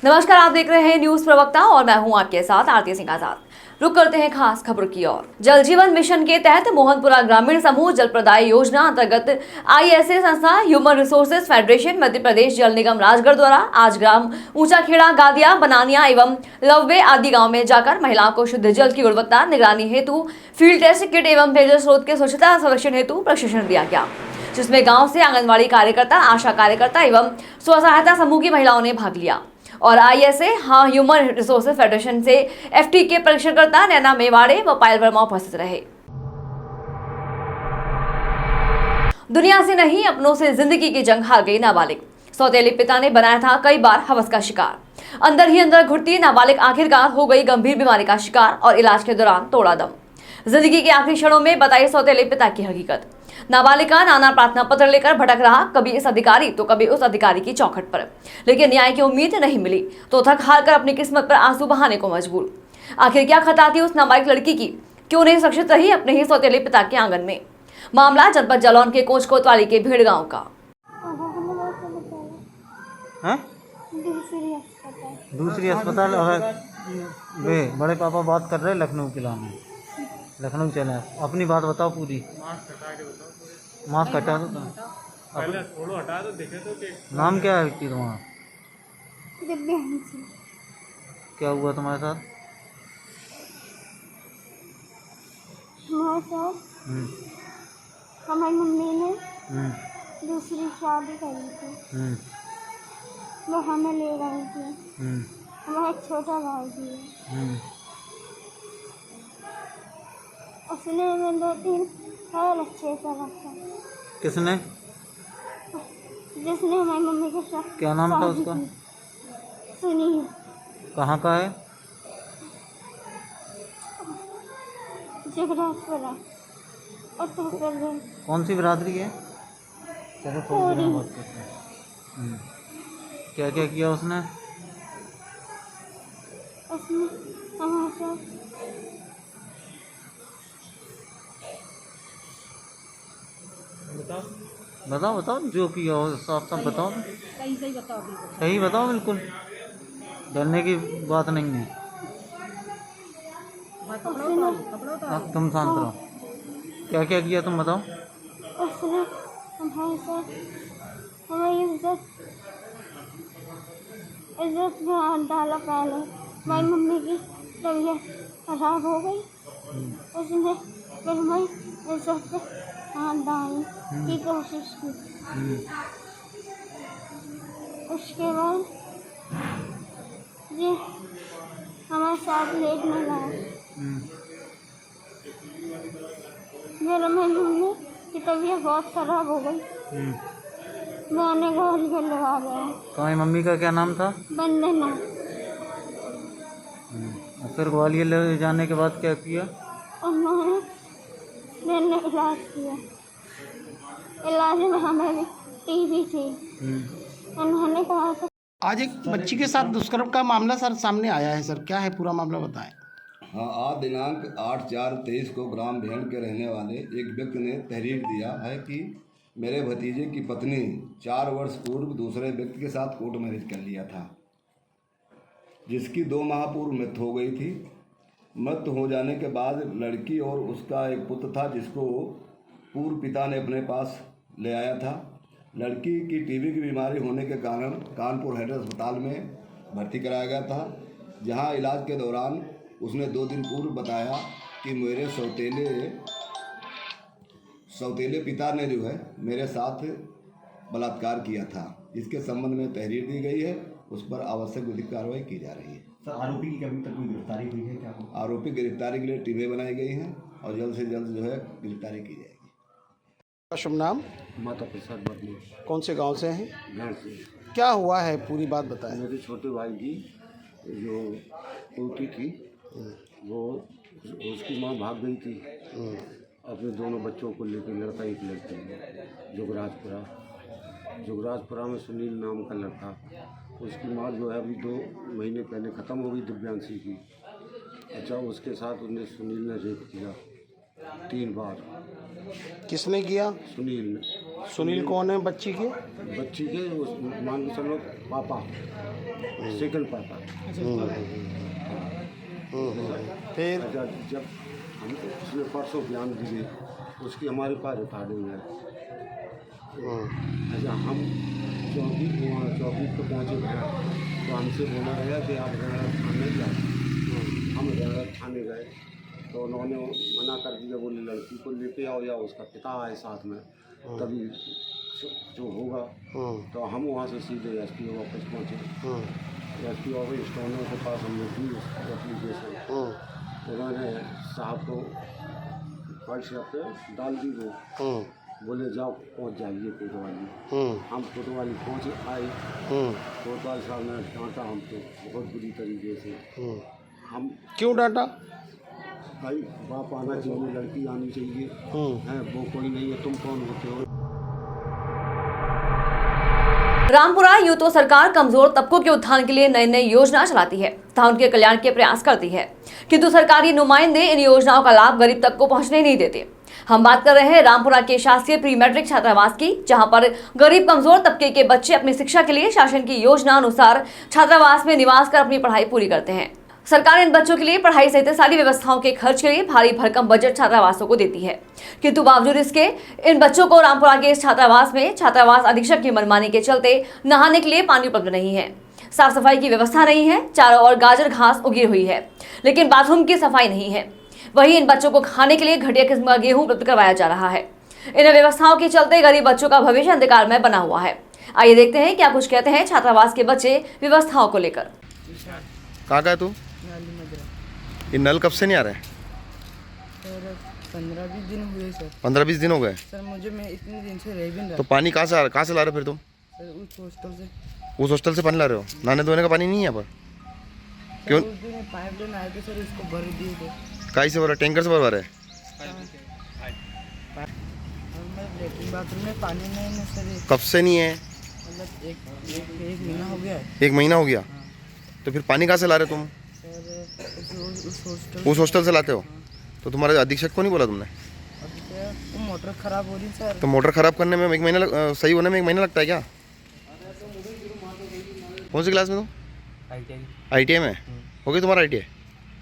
नमस्कार, आप देख रहे हैं न्यूज प्रवक्ता और मैं हूं आपके साथ आरती सिंह आजाद। रुक करते हैं खास खबर की ओर। जल जीवन मिशन के तहत मोहनपुरा ग्रामीण समूह जल प्रदाय योजना अंतर्गत आईएसए संस्था, human resources federation, Madhya Pradesh जल निगम राजगढ़ द्वारा आज ग्राम ऊंचाखेड़ा, गादिया, बनानिया एवं लववे आदि गांव में जाकर महिलाओं को शुद्ध जल की गुणवत्ता निगरानी हेतु फील्ड टेस्ट किट एवं पेयजल स्रोत के स्वच्छता संरक्षण हेतु प्रशिक्षण दिया गया, जिसमें गाँव से आंगनबाड़ी कार्यकर्ता, आशा कार्यकर्ता एवं स्व सहायता समूह की महिलाओं ने भाग लिया। और आईएसए ह्यूमन रिसोर्सेज फेडरेशन से एफटी के परीक्षणकर्ता नैना मेवाड़े व पायल वर्मा उपस्थित रहे। दुनिया से नहीं, अपनों से जिंदगी की जंग हार गई नाबालिग। सौतेले पिता ने बनाया था कई बार हवस का शिकार। अंदर ही अंदर घुटती नाबालिग आखिरकार हो गई गंभीर बीमारी का शिकार और इलाज के दौरान तोड़ा दम। जिंदगी के आखिरी क्षणों में बताई सौतेले पिता की हकीकत। नाबालिग नाना प्रार्थना पत्र लेकर भटक रहा, कभी इस अधिकारी तो कभी उस अधिकारी की चौखट पर, लेकिन न्याय की उम्मीद नहीं मिली तो थक हार कर अपनी किस्मत पर आंसू बहाने को मजबूर। आखिर क्या खता थी उस नाबालिग लड़की की? क्यों नहीं सुरक्षित रही अपने ही सौतेले पिता के आंगन में? मामला जनपद जालौन के कोच कोतवाली के भीड़ गांव का। दूसरी अस्पताल वे बड़े पापा बात कर रहे हैं लखनऊ किला में, लखनऊ चले। अपनी बात बताओ पूरी। मास्क हटा दो। पहले थोड़ा हटा दो, देखे तो कि नाम क्या है व्यक्ति तुम्हारा? दिव्यांशी। क्या हुआ तुम्हारे साथ? हमारे साथ हमारी मम्मी ने दूसरी शादी करी थी, वो हमें ले गई थी। हमारा एक छोटा भाई भी है, उसने हमें 2-3 साल अच्छे से रखा। किसने? जिसने हमारी मम्मी के साथ क्या नाम था उसका? सुनील। कहाँ का है? जगराजपुरा उत्तर प्रदेश। कौन सी बिरादरी है? चलो थोड़ी देर में बात करते हैं। क्या क्या किया उसने? उसने हमारे साथ बताओ बताओ जो किया हो, साफ साफ बताओ। सही बताओ, बिल्कुल डरने की बात नहीं है। तुम शांत रहो। क्या क्या किया तुम बताओ। उसने हमारे साथ हमारी इज्जत में हाथ डाला। पहले हमारी मम्मी की तबीयत खराब हो गई, उसने फिर हमारी इज्जत पे हाथ डालने की कोशिश की। उसके बाद ये हमारे साथ लेटने लगा। मेरा मम्मी की तबीयत बहुत खराब हो गई, मैंने ग्वालियर लगा गया। तुम्हारी मम्मी का क्या नाम था? वंदना। फिर ग्वालियर ले जाने के बाद क्या किया? मैंने इलाज किया। इलाज में हमें भी टीबी थी। उन्होंने कहा था। आज एक बच्ची के साथ दुष्कर्म का मामला सर सामने आया है सर, क्या है पूरा मामला बताएं। हाँ, आज दिनांक 8/4/23 को ग्राम भेड़ के रहने वाले एक व्यक्ति ने तहरीर दिया है कि मेरे भतीजे की पत्नी 4 वर्ष पूर्व दूसरे व्यक्ति के साथ कोर्ट मैरिज कर लिया था, जिसकी 2 माह पूर्व मृत्यु हो गई थी। मृत्यु हो जाने के बाद लड़की और उसका एक पुत्र था, जिसको पूर्व पिता ने अपने पास ले आया था। लड़की की टीबी की बीमारी होने के कारण कानपुर हेड अस्पताल में भर्ती कराया गया था, जहां इलाज के दौरान उसने 2 दिन पूर्व बताया कि मेरे सौतेले पिता ने जो है मेरे साथ बलात्कार किया था, जिसके संबंध में तहरीर दी गई है। उस पर आवश्यक विधिक कार्रवाई की जा रही है। सर, आरोपी की अभी तक कोई गिरफ्तारी हुई है क्या? आरोपी गिरफ्तारी के लिए टीमें बनाई गई हैं और जल्द से जल्द जो है गिरफ्तारी की जाएगी। शुभ नाम? माता प्रसाद बदली। कौन से गांव से हैं? घर से। क्या हुआ है पूरी बात बताएं। मेरे छोटे भाई की जो पोती थी, वो उसकी माँ भाग गई थी अपने दोनों बच्चों को लेकर, लड़का एक लड़की। जुगराजपुरा में सुनील नाम का लड़का। उसकी माँ जो है अभी 2 महीने पहले ख़त्म हो गई, दिव्यांशी की। अच्छा, उसके साथ उसने सुनील ने रेप किया 3 बार। किसने किया? सुनील ने। सुनील कौन है बच्ची के? बच्ची के उस मान के चलो पापा, सेकंड पापा। फिर अच्छा, जब हम पिछले परसों बयान दिए उसकी हमारे पास रिकॉर्डिंग है। अच्छा, हम चौकी पे पहुँचे गए तो हमसे बोला गया कि आप रेड़ा थाने जाओ। हम रेड़ा थाने गए तो उन्होंने मना कर दिया, बोले लड़की को लेके आओ या उसका पिता आए साथ में, तभी जो होगा। तो हम वहाँ से सीधे SPO ऑफिस पहुँचे। SPO ऑफिस स्टोनर के पास हमने दी एप्लीकेशन। उन्होंने साहब को व्हाट्सएप पे डाल दी वो, बोले जाओ पहुँच जाइए कोतवाली। हम कोतवाली पहुँचे आए, कोतवाल साहब ने डांटा हमको बहुत बुरी तरीके से। हम क्यों डांटा? भाई बाप आना चाहिए, लड़की आनी चाहिए, है वो कोई नहीं है, तुम कौन होते हो? रामपुरा यूं तो सरकार कमजोर तबकों के उत्थान के लिए नई नई योजना चलाती है तथा उनके कल्याण के प्रयास करती है, किंतु सरकारी नुमाइंदे इन योजनाओं का लाभ गरीब तक को पहुंचने नहीं देते। हम बात कर रहे हैं रामपुरा के शासकीय प्री मैट्रिक छात्रावास की, जहां पर गरीब कमजोर तबके के बच्चे अपनी शिक्षा के लिए शासन की योजना अनुसार छात्रावास में निवास कर अपनी पढ़ाई पूरी करते हैं। सरकार इन बच्चों के लिए पढ़ाई सहित सारी व्यवस्थाओं के खर्च के लिए भारी भरकम बजट छात्रावासों को देती है, किंतु बावजूद इसके इन बच्चों को रामपुरा के इस छात्रावास में छात्रावास अधीक्षक की मनमानी के चलते नहाने के लिए पानी उपलब्ध नहीं है, साफ सफाई की व्यवस्था नहीं है, चारों ओर गाजर घास उगी हुई है, लेकिन बाथरूम की सफाई नहीं है। वहीं इन बच्चों को खाने के लिए घटिया किस्म का गेहूं उपलब्ध करवाया जा रहा है। इन व्यवस्थाओं के चलते गरीब बच्चों का भविष्य अंधकार में बना हुआ है। आइए देखते हैं क्या कुछ कहते हैं छात्रावास के बच्चे व्यवस्थाओं को लेकर। कहाँ का है तू? ये नल कब से नहीं आ रहा है? सर 15-20 दिन हुए सर। 15-20 दिन हो गए सर मुझे, मैं इतने दिन से रह भी नहीं रहा। तो पानी कहाँ से आ रहा, कहाँ से ला रहे हो फिर तुम? सर उस हॉस्टल से। उस हॉस्टल से पानी ला रहे हो? नहाने धोने का पानी नहीं है यहाँ पर? क्यों? उस दिन पाइप लाइन आए थे सर, उसको भर दिए थे। काई से भरा? टैंकर से भरवा रहे? लेटरिन बाथरूम में पानी नहीं है सर। कब से नहीं है? मतलब एक महीना हो गया है। 1 महीना हो गया? तो फिर पानी कहाँ से ला रहे हो तुम? सर उस हॉस्टल से लाते हो? तो तुम्हारे अधीक्षक को नहीं बोला तुमने? अब मोटर खराब हो रही सर। तो मोटर खराब करने में 1 महीना सही होने में 1 महीना लगता है क्या? कौन सी क्लास में तुम? ITI में हो गई तुम्हारा ITI?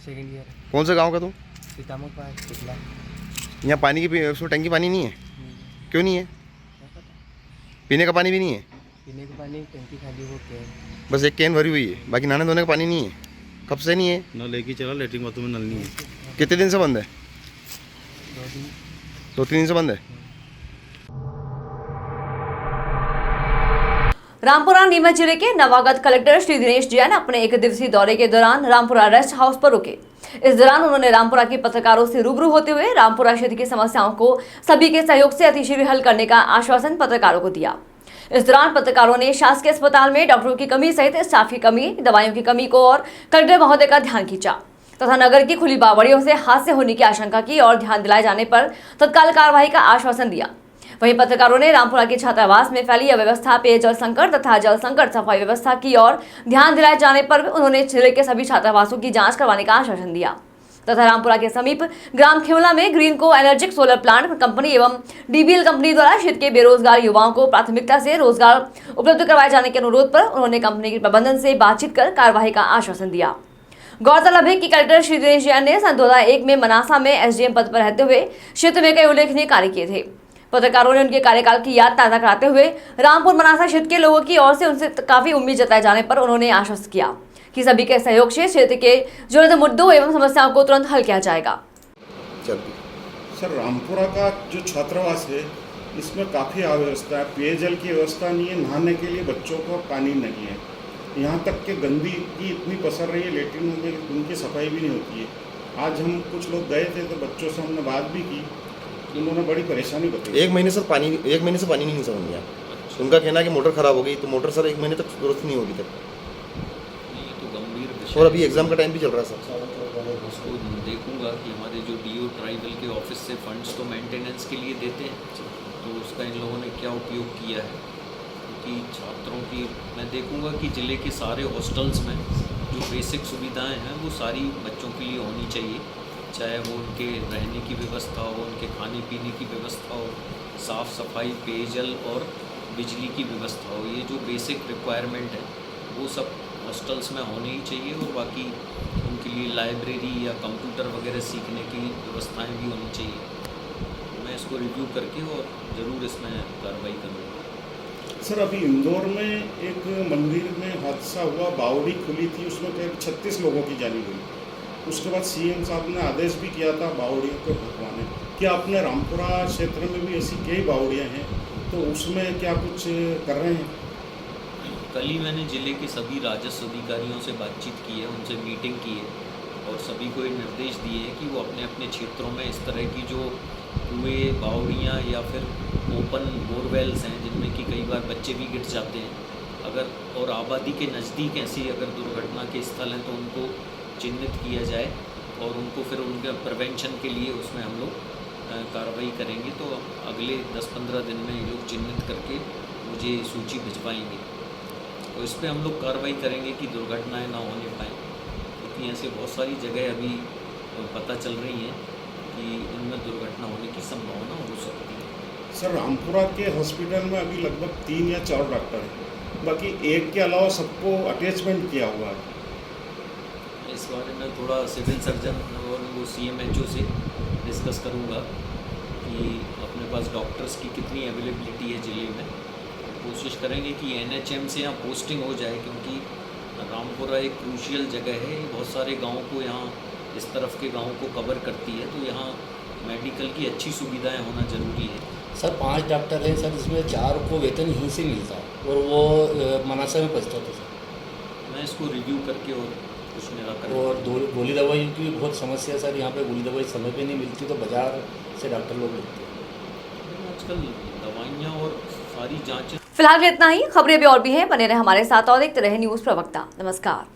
Second year. कौन से गाँव का तुम? सीतामढ़ी पास। यहाँ पानी की उसमें टंकी पानी नहीं है? क्यों नहीं है? पीने का पानी भी नहीं है? पीने का पानी टंकी खाली हो गया, बस एक कैन भरी हुई है, बाकी नहाने धोने का पानी नहीं है। कब से नहीं है? नल लेके चला, लेटरिन बाथरूम में नल नहीं है। कितने दिन से बंद है? 2-3 दिन से बंद है। रामपुरा नीमच जिले के नवागत कलेक्टर श्री दिनेश जैन अपने 1 दिवसीय दौरे के दौरान रामपुरा रेस्ट हाउस पर रुके। इस दौरान उन्होंने रामपुरा के पत्रकारों से रूबरू होते हुए रामपुरा क्षेत्र की समस्याओं को सभी के सहयोग से अतिशीघ्र हल करने का आश्वासन पत्रकारों को दिया। इस दौरान पत्रकारों ने शासकीय अस्पताल में डॉक्टरों की कमी सहित स्टाफ की कमी, दवाइयों की कमी को और कलेक्टर महोदय का ध्यान खींचा तथा नगर की खुली बावड़ियों से हादसे होने की आशंका की और ध्यान दिलाए जाने पर तत्काल कार्रवाई का आश्वासन दिया। वहीं पत्रकारों ने रामपुरा के छात्रावास में फैली अव्यवस्था, पेयजल संकट तथा जल संकट, सफाई व्यवस्था की और ध्यान दिलाए जाने पर उन्होंने जिले के सभी छात्रावासों की जांच करवाने का आश्वासन दिया तथा रामपुरा के समीप ग्राम खेवला में ग्रीन को एनर्जिक सोलर प्लांट कंपनी एवं DBL कंपनी द्वारा क्षेत्र के बेरोजगार युवाओं को प्राथमिकता से रोजगार उपलब्ध करवाए जाने के अनुरोध पर उन्होंने कंपनी के प्रबंधन से बातचीत कर कार्यवाही का आश्वासन दिया। गौरतलब है कि कलेक्टर श्री दिनेश जैन ने सन 2001 में मनासा में SDM पद पर रहते हुए क्षेत्र में कई उल्लेखनीय कार्य किए थे। पत्रकारों ने उनके कार्यकाल की याद ताज़ा कराते हुए रामपुर मनासा क्षेत्र के लोगों की ओर से उनसे काफी उम्मीद जताए जाने पर उन्होंने आश्वस्त किया कि सभी के सहयोग से क्षेत्र के ज्वलंत मुद्दों एवं समस्याओं को तुरंत हल किया जाएगा। सर, रामपुरा का जो छात्रावास है इसमें काफ़ी अव्यवस्था है। पेयजल की व्यवस्था नहीं है, नहाने के लिए बच्चों को पानी नहीं है, यहाँ तक कि गंदगी इतनी पसर रही है, लेटरिन में उनकी सफाई भी नहीं होती है। आज हम कुछ लोग गए थे तो बच्चों से हमने बात भी की, उन्होंने बड़ी परेशानी बताई। 1 महीने से पानी नहीं समझ गया। उनका कहना है कि मोटर खराब हो गई, तो मोटर सर 1 महीने तक दुरुस्त नहीं होगी तक। और अभी एग्जाम का टाइम भी चल रहा है सर। उसको देखूंगा कि हमारे जो DO ट्राइबल के ऑफिस से फंड्स तो मेंटेनेंस के लिए देते हैं, तो उसका इन लोगों ने क्या उपयोग किया है, क्योंकि छात्रों की मैं देखूंगा कि ज़िले के सारे हॉस्टल्स में जो बेसिक सुविधाएं हैं वो सारी बच्चों के लिए होनी चाहिए, चाहे वो उनके रहने की व्यवस्था हो, उनके खाने पीने की व्यवस्था हो, साफ़ सफाई, पेयजल और बिजली की व्यवस्था हो। ये जो बेसिक रिक्वायरमेंट है वो सब हॉस्टल्स में होनी ही चाहिए, और बाकी उनके लिए लाइब्रेरी या कंप्यूटर वगैरह सीखने की व्यवस्थाएं भी होनी चाहिए। मैं इसको रिव्यू करके और ज़रूर इसमें कार्रवाई करूँगा। सर अभी इंदौर में एक मंदिर में हादसा हुआ, बावड़ी खुली थी, उसमें करीब 36 लोगों की जानी गई। उसके बाद सीएम साहब ने आदेश भी किया था बावड़ियों को भगवाने। क्या अपने रामपुरा क्षेत्र में भी ऐसी कई बावड़ियाँ हैं, तो उसमें क्या कुछ कर रहे हैं? कल ही मैंने ज़िले के सभी राजस्व अधिकारियों से बातचीत की है, उनसे मीटिंग की है, और सभी को ये निर्देश दिए हैं कि वो अपने अपने क्षेत्रों में इस तरह की जो कुएँ, बावड़ियाँ या फिर ओपन बोरवेल्स हैं जिनमें कि कई बार बच्चे भी गिर जाते हैं, अगर और आबादी के नज़दीक ऐसी अगर दुर्घटना के स्थल हैं तो उनको चिन्हित किया जाए और उनको फिर उनके प्रिवेंशन के लिए उसमें हम लोग कार्रवाई करेंगे। तो अगले 10-15 दिन में ये लोग चिन्हित करके मुझे सूची भिजवाएंगे, तो इस पर हम लोग कार्रवाई करेंगे कि दुर्घटनाएं ना होने पाएँ, क्योंकि ऐसे बहुत सारी जगह अभी पता चल रही हैं कि इनमें दुर्घटना होने की संभावना हो सकती है। सर रामपुरा के हॉस्पिटल में अभी लगभग 3 या 4 डॉक्टर हैं, बाकी एक के अलावा सबको अटैचमेंट किया हुआ है। इस बारे में थोड़ा सिविल सर्जन और वो CMHO से डिस्कस करूँगा कि अपने पास डॉक्टर्स की कितनी अवेलेबिलिटी है ज़िले में। कोशिश करेंगे कि NHM से यहाँ पोस्टिंग हो जाए, क्योंकि रामपुरा एक क्रूशियल जगह है, बहुत सारे गाँव को यहाँ इस तरफ के गाँव को कवर करती है, तो यहाँ मेडिकल की अच्छी सुविधाएं होना ज़रूरी है। सर 5 डॉक्टर हैं सर, इसमें 4 को वेतन यहीं से मिलता है और वो मनासा में पहुँचता था सर। मैं इसको रिव्यू करके और कुछ निराकरण। और गोली दवाई की भी बहुत समस्या है सर, यहाँ पे गोली दवाई समय पे नहीं मिलती, तो बाजार से डॉक्टर लोग लेते हैं। आजकल दवाइयाँ और सारी जाँचें। फिलहाल इतना ही। खबरें भी और भी हैं, बने रहे हमारे साथ और देखते रहे न्यूज़ प्रवक्ता। नमस्कार।